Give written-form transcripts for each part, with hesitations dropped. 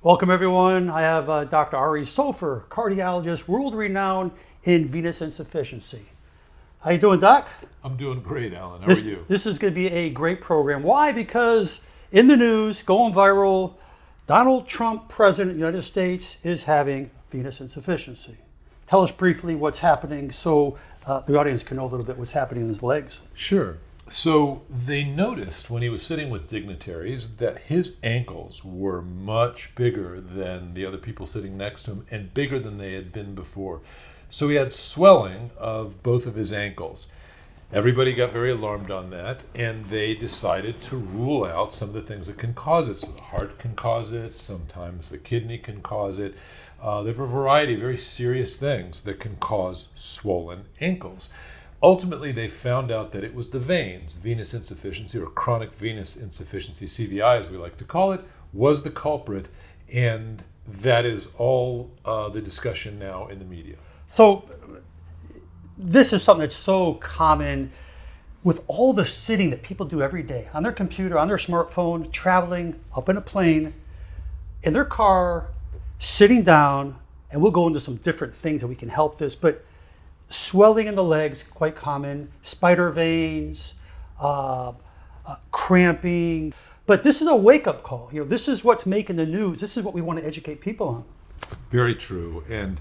Welcome everyone. I have Dr. Ariel Soffer, cardiologist, world-renowned in venous insufficiency. How you doing, Doc? I'm doing great, Alan. How are you? This is going to be a great program. Why? Because in the news, going viral, Donald Trump, President of the United States, is having venous insufficiency. Tell us briefly what's happening so the audience can know a little bit what's happening in his legs. Sure. So they noticed when he was sitting with dignitaries that his ankles were much bigger than the other people sitting next to him and bigger than they had been before. So he had swelling of both of his ankles. Everybody got very alarmed on that, and they decided to rule out some of the things that can cause it. So the heart can cause it, sometimes the kidney can cause it. There are a variety of very serious things that can cause swollen ankles. Ultimately, they found out that it was the veins, venous insufficiency or chronic venous insufficiency, CVI as we like to call it, was the culprit, and that is all the discussion now in the media. So this is something that's so common with all the sitting that people do every day on their computer, on their smartphone, traveling, up in a plane, in their car, sitting down, and we'll go into some different things that we can help this, but swelling in the legs, quite common, spider veins, cramping. But this is a wake-up call. This is what's making the news. This is what we want to educate people on. Very true. And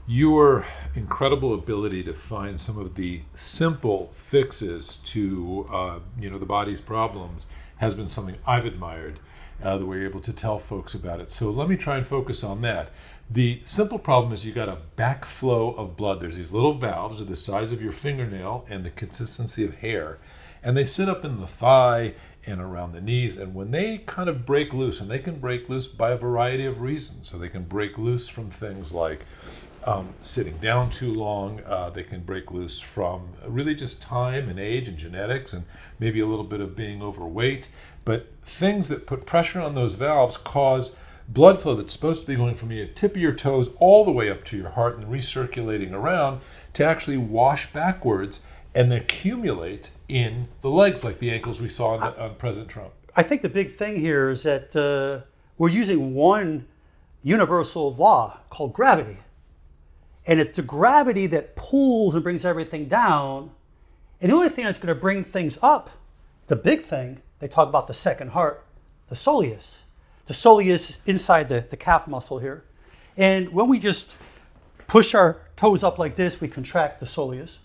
your incredible ability to find some of the simple fixes to the body's problems has been something I've admired, the way you're able to tell folks about it. So let me try and focus on that. The simple problem is you got a backflow of blood. There's these little valves that are the size of your fingernail and the consistency of hair. And they sit up in the thigh and around the knees. And when they kind of break loose, and they can break loose by a variety of reasons. So they can break loose from things like sitting down too long. They can break loose from really just time and age and genetics and maybe a little bit of being overweight. But things that put pressure on those valves cause blood flow that's supposed to be going from the tip of your toes all the way up to your heart and recirculating around to actually wash backwards and accumulate in the legs like the ankles we saw on President Trump. I think the big thing here is that we're using one universal law called gravity. And it's the gravity that pulls and brings everything down. And the only thing that's going to bring things up, the big thing, they talk about the second heart, the soleus. The soleus inside the calf muscle here. And when we just push our toes up like this, we contract the soleus.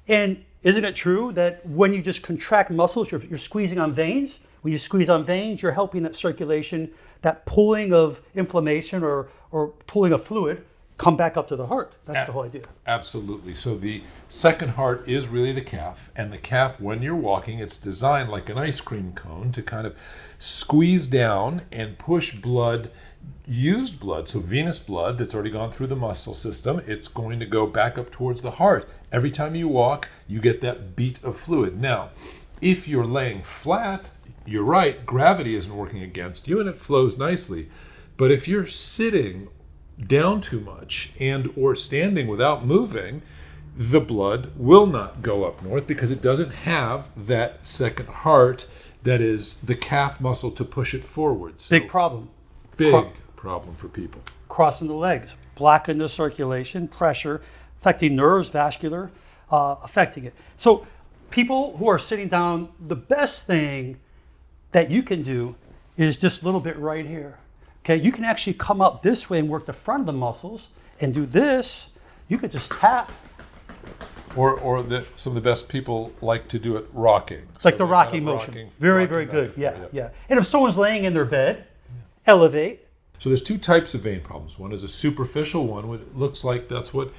And isn't it true that when you just contract muscles, you're squeezing on veins? When you squeeze on veins, you're helping that circulation, that pulling of inflammation or pulling of fluid come back up to the heart. That's the whole idea. Absolutely. So the second heart is really the calf. And the calf, when you're walking, it's designed like an ice cream cone to kind of squeeze down and push blood, used blood, so venous blood that's already gone through the muscle system. It's going to go back up towards the heart. Every time you walk, you get that beat of fluid. Now, if you're laying flat, you're right, gravity isn't working against you and it flows nicely. But if you're sitting down too much and or standing without moving, the blood will not go up north because it doesn't have that second heart that is the calf muscle to push it forward. So big problem. Big problem for people. Crossing the legs, blocking the circulation, pressure, affecting nerves, vascular, affecting it. So people who are sitting down, the best thing that you can do is just a little bit right here. Okay, you can actually come up this way and work the front of the muscles and do this. You could just tap. Or some of the best people like to do it rocking. Like the rocking motion. Very good. Yeah. And if someone's laying in their bed, elevate. So there's two types of vein problems. One is a superficial one, which looks like that's what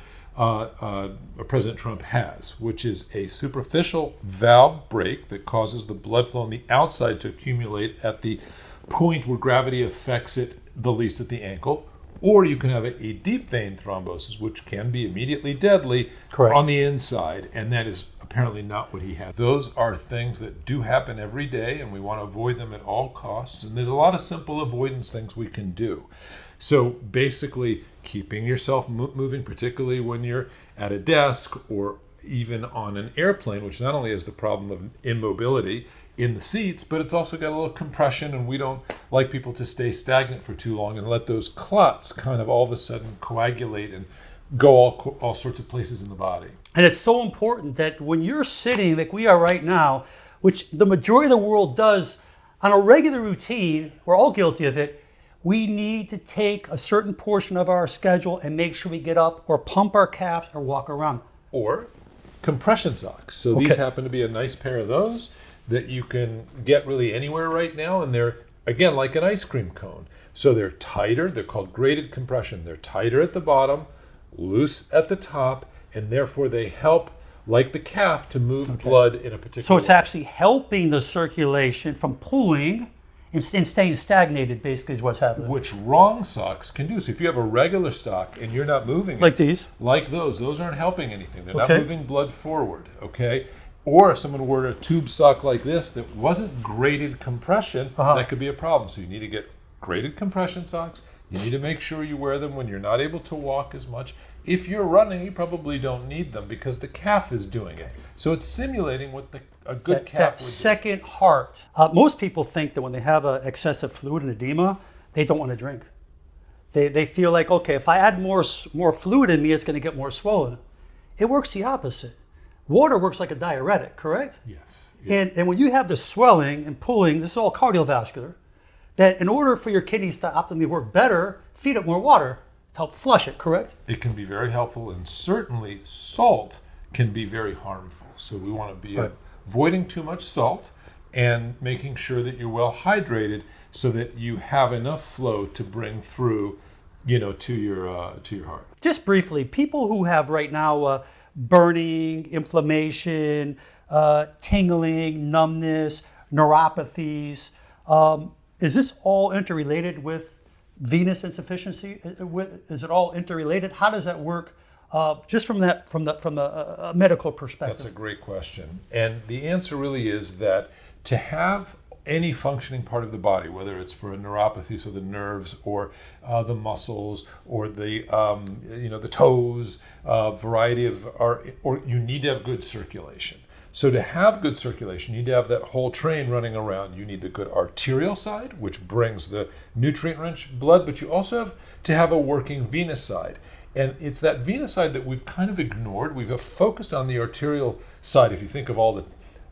President Trump has, which is a superficial valve break that causes the blood flow on the outside to accumulate at the point where gravity affects it the least at the ankle. Or you can have a deep vein thrombosis, which can be immediately deadly. Correct. On the inside, and that is apparently not what he had. Those are things that do happen every day, and we want to avoid them at all costs. And there's a lot of simple avoidance things we can do. So basically, keeping yourself moving, particularly when you're at a desk or even on an airplane, which not only is the problem of immobility, in the seats, but it's also got a little compression, and we don't like people to stay stagnant for too long and let those clots kind of all of a sudden coagulate and go all sorts of places in the body. And it's so important that when you're sitting like we are right now, which the majority of the world does on a regular routine, we're all guilty of it, we need to take a certain portion of our schedule and make sure we get up or pump our calves or walk around. Or compression socks. So these happen to be a nice pair of those that you can get really anywhere right now, and they're, again, like an ice cream cone. So they're tighter, they're called graded compression. They're tighter at the bottom, loose at the top, and therefore they help, like the calf, to move blood in a particular So it's way. actually helping the circulation from pooling and staying stagnated, basically, is what's happening. Which wrong socks can do. So if you have a regular sock and you're not moving Like it, these. like those aren't helping anything. They're not moving blood forward, okay? Or if someone wore a tube sock like this that wasn't graded compression, that could be a problem. So you need to get graded compression socks. You need to make sure you wear them when you're not able to walk as much. If you're running, you probably don't need them because the calf is doing it. So it's simulating what a good calf That would do. second heart. Most people think that when they have excessive fluid and edema, they don't want to drink. They feel like, okay, if I add more fluid in me, it's going to get more swollen. It works the opposite. Water works like a diuretic, correct? Yes. And when you have the swelling and pulling, this is all cardiovascular, that in order for your kidneys to optimally work better, feed it more water to help flush it, correct? It can be very helpful, and certainly salt can be very harmful. So we want to be avoiding too much salt and making sure that you're well hydrated so that you have enough flow to bring through, to your heart. Just briefly, people who have right now burning, inflammation, tingling, numbness, neuropathies, is this all interrelated with venous insufficiency? Is it all interrelated? How does that work? Just from a medical perspective. That's a great question. And the answer really is that to have any functioning part of the body, whether it's for a neuropathy, so the nerves or the muscles or the toes, variety of, or you need to have good circulation. So to have good circulation, you need to have that whole train running around. You need the good arterial side, which brings the nutrient-rich blood, but you also have to have a working venous side. And it's that venous side that we've kind of ignored. We've focused on the arterial side. If you think of all the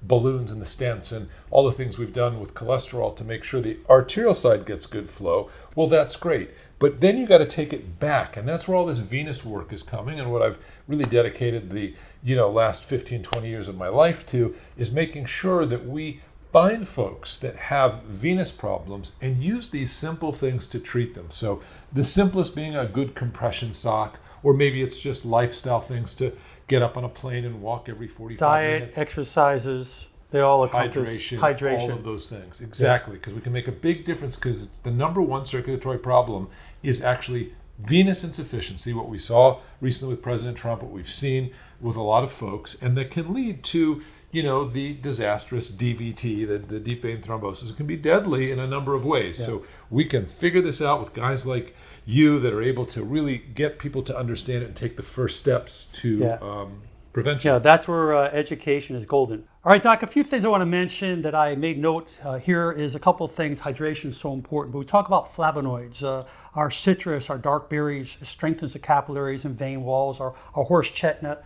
balloons and the stents and all the things we've done with cholesterol to make sure the arterial side gets good flow, well, that's great. But then you got to take it back, and that's where all this venous work is coming. And what I've really dedicated the last 15, 20 years of my life to is making sure that we find folks that have venous problems and use these simple things to treat them. So the simplest being a good compression sock, or maybe it's just lifestyle things to get up on a plane and walk every 45 minutes. Diet, exercises, they all accomplish hydration, all of those things. Exactly, because we can make a big difference, because it's the number one circulatory problem is actually venous insufficiency, what we saw recently with President Trump, what we've seen with a lot of folks, and that can lead to the disastrous DVT, the deep vein thrombosis. It can be deadly in a number of ways. Yeah. So we can figure this out with guys like you that are able to really get people to understand it and take the first steps to prevention. Yeah, that's where education is golden. All right, Doc, a few things I want to mention that I made note here is a couple of things. Hydration is so important, but we talk about flavonoids. Our citrus, our dark berries strengthens the capillaries and vein walls. Our horse chestnut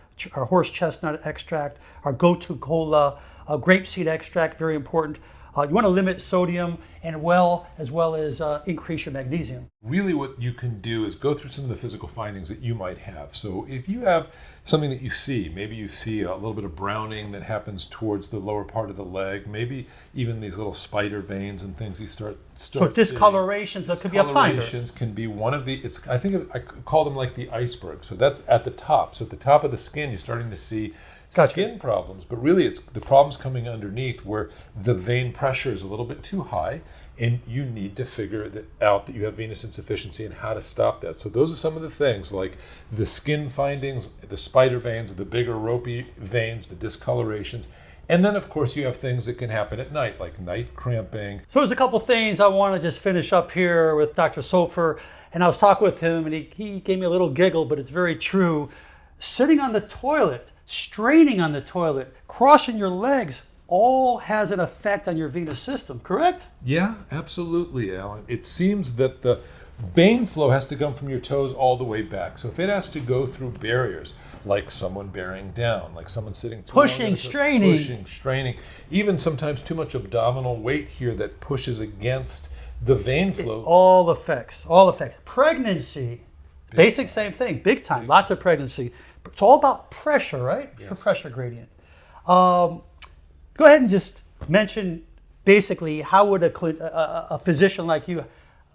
extract, our gotu kola, grapeseed extract, very important. You want to limit sodium and as well as increase your magnesium. Really what you can do is go through some of the physical findings that you might have. So if you have something that you see, maybe you see a little bit of browning that happens towards the lower part of the leg, maybe even these little spider veins and things you start So discolorations, that could be a finder. Discolorations can be one of the, I call them like the iceberg. So that's at the top. So at the top of the skin, you're starting to see skin problems, but really it's the problems coming underneath where the vein pressure is a little bit too high, and you need to figure out that you have venous insufficiency and how to stop that. So those are some of the things, like the skin findings, the spider veins, the bigger ropey veins, the discolorations. And then, of course, you have things that can happen at night, like night cramping. So there's a couple things I want to just finish up here with Dr. Soffer. And I was talking with him, and he gave me a little giggle, but it's very true. Sitting on the toilet, straining on the toilet, crossing your legs, all has an effect on your venous system, correct? Yeah, absolutely, Alan. It seems that the vein flow has to come from your toes all the way back. So if it has to go through barriers, like someone bearing down, like someone sitting too long, Pushing, straining, even sometimes too much abdominal weight here that pushes against the vein flow. All affects. Pregnancy, basic same thing, big time, lots of pregnancy. It's all about pressure, right? Yes. The pressure gradient. Go ahead and just mention basically how would a physician like you,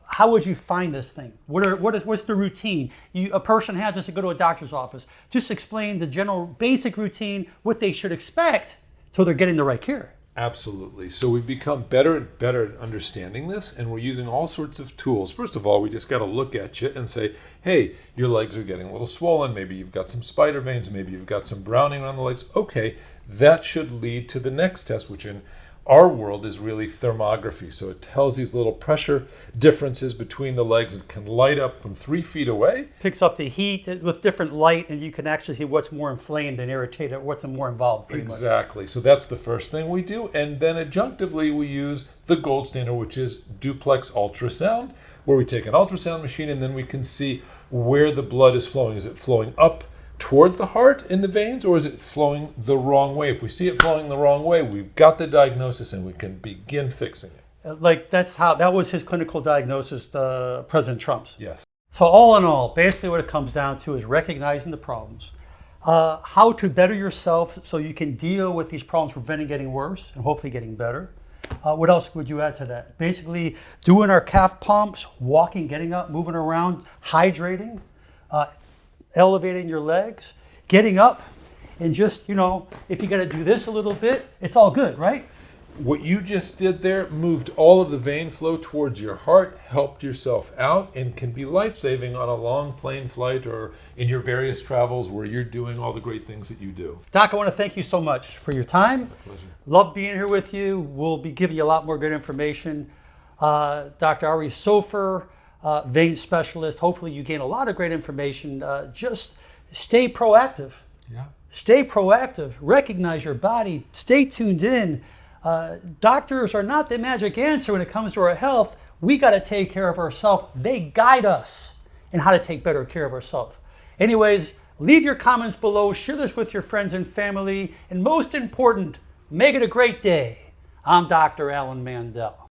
how would you find this thing? What's the routine? A person has this to go to a doctor's office. Just explain the general basic routine, what they should expect so they're getting the right care. Absolutely. So we've become better and better at understanding this, and we're using all sorts of tools. First of all, we just got to look at you and say, hey, your legs are getting a little swollen. Maybe you've got some spider veins. Maybe you've got some browning around the legs. Okay, that should lead to the next test, which in our world is really thermography. So it tells these little pressure differences between the legs and can light up from 3 feet away. Picks up the heat with different light, and you can actually see what's more inflamed and irritated, what's more involved. Exactly. So that's the first thing we do. And then adjunctively, we use the gold standard, which is duplex ultrasound, where we take an ultrasound machine and then we can see where the blood is flowing. Is it flowing up towards the heart in the veins, or is it flowing the wrong way? If we see it flowing the wrong way, we've got the diagnosis and we can begin fixing it. Like that was his clinical diagnosis, President Trump's. Yes. So all in all, basically what it comes down to is recognizing the problems, how to better yourself so you can deal with these problems, preventing getting worse and hopefully getting better. What else would you add to that? Basically doing our calf pumps, walking, getting up, moving around, hydrating, elevating your legs, getting up, and just, if you got to do this a little bit, it's all good, right? What you just did there moved all of the vein flow towards your heart, helped yourself out, and can be life-saving on a long plane flight or in your various travels where you're doing all the great things that you do. Doc, I want to thank you so much for your time. My pleasure. Love being here with you. We'll be giving you a lot more good information. Dr. Ariel Soffer, vein specialist. Hopefully you gain a lot of great information. Just stay proactive. Yeah. Stay proactive. Recognize your body. Stay tuned in. Doctors are not the magic answer when it comes to our health. We got to take care of ourselves. They guide us in how to take better care of ourselves. Anyways, leave your comments below. Share this with your friends and family. And most important, make it a great day. I'm Dr. Alan Mandell.